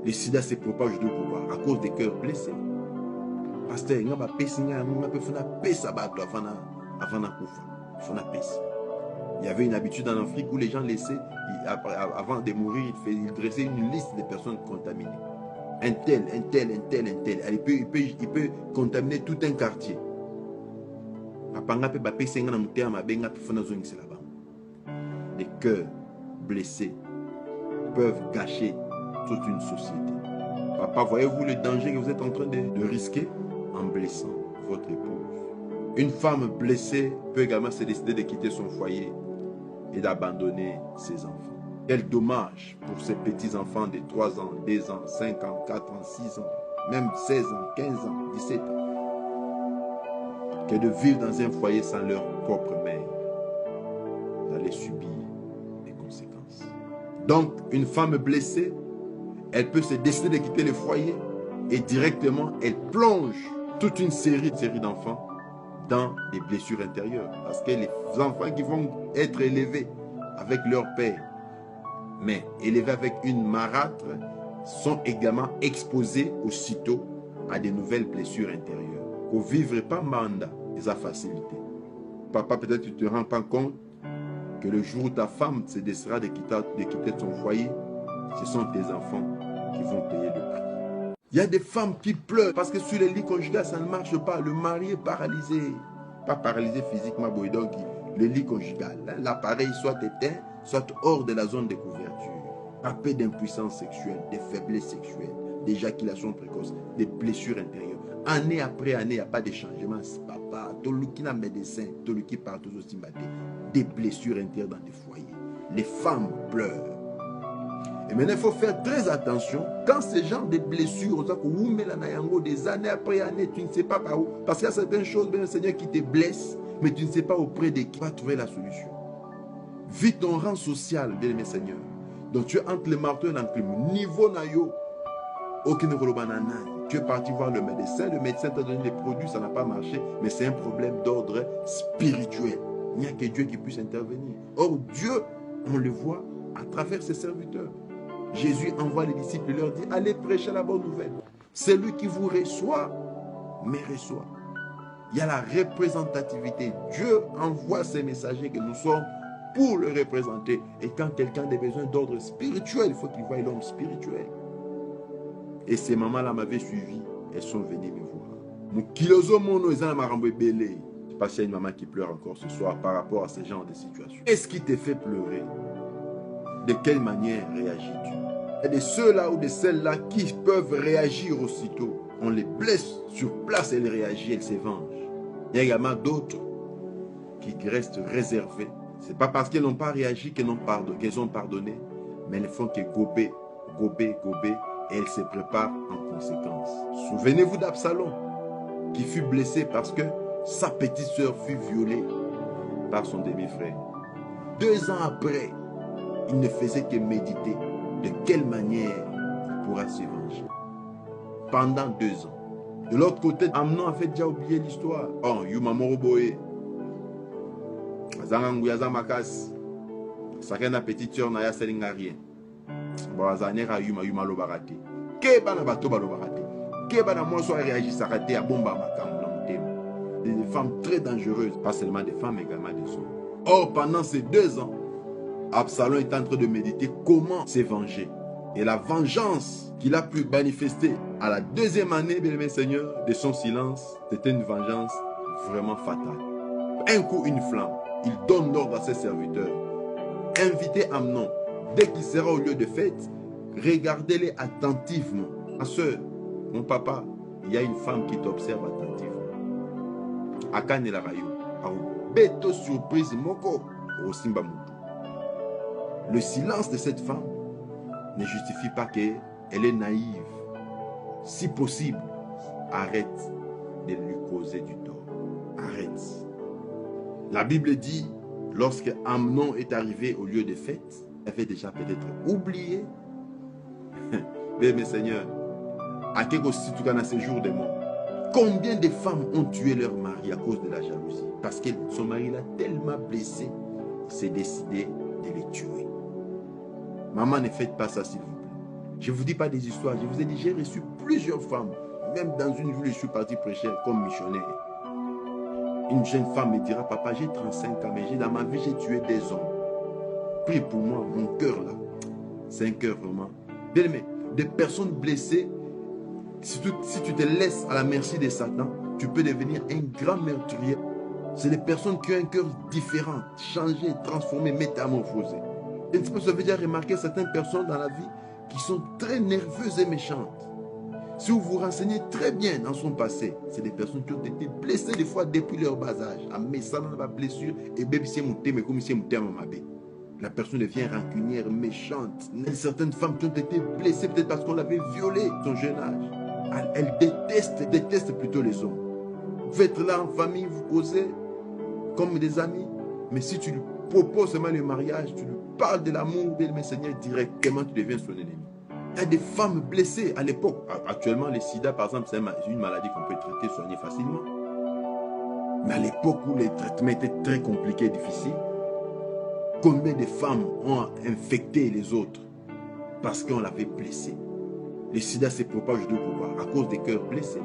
le sida se propage de pouvoir à cause des cœurs blessés. Pasteur, il y a une habitude en Afrique où les gens laissaient, avant de mourir, ils dressaient une liste de personnes contaminées. Un tel, un tel, un tel, un tel. Il peut contaminer tout un quartier. Les cœurs blessés peuvent gâcher toute une société. Papa, voyez-vous le danger que vous êtes en train de risquer en blessant votre épouse? Une femme blessée peut également se décider de quitter son foyer et d'abandonner ses enfants. Quel dommage pour ces petits-enfants de 3 ans, 2 ans, 5 ans, 4 ans, 6 ans, même 16 ans, 15 ans, 17 ans, que de vivre dans un foyer sans leur propre mère, d'aller subir les conséquences. Donc, une femme blessée, elle peut se décider de quitter le foyer et directement, elle plonge toute une série d'enfants dans des blessures intérieures. Parce que les enfants qui vont être élevés avec leur père, mais élevés avec une marâtre, sont également exposés aussitôt à de nouvelles blessures intérieures. Pour vivre pas mandat, ils ont facilité. Papa, peut-être tu ne te rends pas compte que le jour où ta femme se décidera de quitter ton foyer, ce sont tes enfants qui vont payer le prix. Il y a des femmes qui pleurent parce que sur le lit conjugal, ça ne marche pas. Le mari est paralysé. Pas paralysé physiquement, donc le lit conjugal. L'appareil soit éteint, soit hors de la zone de couverture. Frappé d'impuissance sexuelle, de faiblesse sexuelle, d'éjaculation précoce, des blessures intérieures. Année après année, il n'y a pas de changement. Papa, Toluki n'a médecin, Toluki partout aussi maté. Des blessures intérieures dans des foyers. Les femmes pleurent. Et maintenant, il faut faire très attention. Quand ce genre de blessures, des années après années, tu ne sais pas par où. Parce qu'il y a certaines choses, bien le Seigneur, qui te blessent, mais tu ne sais pas auprès de qui va trouver la solution. Vis ton rang social, bien aimé Seigneur. Donc tu es entre le marteau et l'enclume. Niveau nayo, aucun banana. Tu es parti voir le médecin t'a donné les produits, ça n'a pas marché, mais c'est un problème d'ordre spirituel. Il n'y a que Dieu qui puisse intervenir. Or, Dieu, on le voit à travers ses serviteurs. Jésus envoie les disciples et leur dit, allez prêcher la bonne nouvelle. Celui qui vous reçoit, me reçoit. Il y a la représentativité. Dieu envoie ses messagers que nous sommes pour le représenter. Et quand quelqu'un a des besoins d'ordre spirituel, il faut qu'il voie l'homme spirituel. Et ces mamans-là m'avaient suivi. Elles sont venues me voir. Je ne sais pas s'il y a une maman qui pleure encore ce soir par rapport à ce genre de situation. Qu'est-ce qui te fait pleurer? De quelle manière réagis-tu? Il y a de ceux-là ou de celles-là qui peuvent réagir aussitôt. On les blesse sur place, elles réagissent, elles se vengent. Il y a également d'autres qui restent réservés. Ce n'est pas parce qu'elles n'ont pas réagi qu'elles ont pardonné, mais elles font que gober, et elles se préparent en conséquence. Souvenez-vous d'Absalom, qui fut blessé parce que sa petite sœur fut violée par son demi-frère. 2 ans après, il ne faisait que méditer de quelle manière il pourra se venger. Pendant 2 ans. De l'autre côté, Amnon avait déjà oublié l'histoire. Oh, Yumamoro Boé. Azangangouyaza Makas. Chacun a petite sœur n'a rien. Bon, Azanera Yuma Lobarate. Keba na batoba Lobarate. Keba na moi soit réagi Sarate à bomba Makam. Des femmes très dangereuses. Pas seulement des femmes, mais également des hommes. Or, pendant ces 2 ans, Absalom est en train de méditer comment se venger. Et la vengeance qu'il a pu manifester à la 2e année, bien aimé Seigneur, de son silence, c'était une vengeance vraiment fatale. Un coup, une flamme. Il donne l'ordre à ses serviteurs. Invitez Amnon. Dès qu'il sera au lieu de fête, regardez-les attentivement. Ma soeur, mon papa, il y a une femme qui t'observe attentivement. Akane la rayo. Beto surprise moko. Osimba mutu. Le silence de cette femme ne justifie pas qu'elle est naïve. Si possible, arrête de lui causer du tort. Arrête. La Bible dit, lorsque Amnon est arrivé au lieu de fête, il avait déjà peut-être oublié. Mais mes seigneurs, à quel dans ces jours de mort, combien de femmes ont tué leur mari à cause de la jalousie? Parce que son mari l'a tellement blessé, il s'est décidé de les tuer. Maman, ne faites pas ça s'il vous plaît. Je ne vous dis pas des histoires, je vous ai dit, j'ai reçu plusieurs femmes. Même dans une ville, je suis parti prêcher comme missionnaire. Une jeune femme me dira, papa, j'ai 35 ans, mais dans ma vie, j'ai tué des hommes. Prie pour moi, mon cœur là, c'est un cœur vraiment. Bien aimé, des personnes blessées, si tu te laisses à la merci de Satan, tu peux devenir un grand meurtrier. C'est des personnes qui ont un cœur différent, changé, transformé, métamorphosé. Et tu peux se déjà remarquer certaines personnes dans la vie qui sont très nerveuses et méchantes. Si vous vous renseignez très bien dans son passé, c'est des personnes qui ont été blessées des fois depuis leur bas âge. Mais ça n'a pas blessure et bébé c'est monté, mais comme si monté à mabé. La personne devient rancunière, méchante. Certaines femmes qui ont été blessées peut-être parce qu'on l'avait violée à son jeune âge. Elles détestent plutôt les hommes. Vous êtes là en famille, vous causez comme des amis. Mais si tu lui proposes seulement le mariage, tu lui parles de l'amour, de Seigneur, directement tu deviens son ennemi. Il y a des femmes blessées à l'époque. Actuellement, le sida, par exemple, c'est une maladie qu'on peut traiter, soigner facilement. Mais à l'époque où les traitements étaient très compliqués et difficiles, combien de femmes ont infecté les autres parce qu'on l'avait blessé? Le sida se propage de pouvoir à cause des cœurs blessés.